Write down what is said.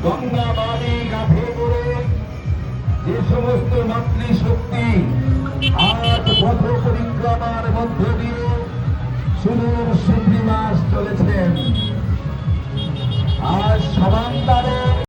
গঙ্গা বাড়ি কাঁধে করে যে সমস্ত মাতৃশক্তি আজ পথ পরিক্রমার মধ্য দিয়ে সুদূর সুপ্রিমাস চলেছেন, আজ সমান্তরে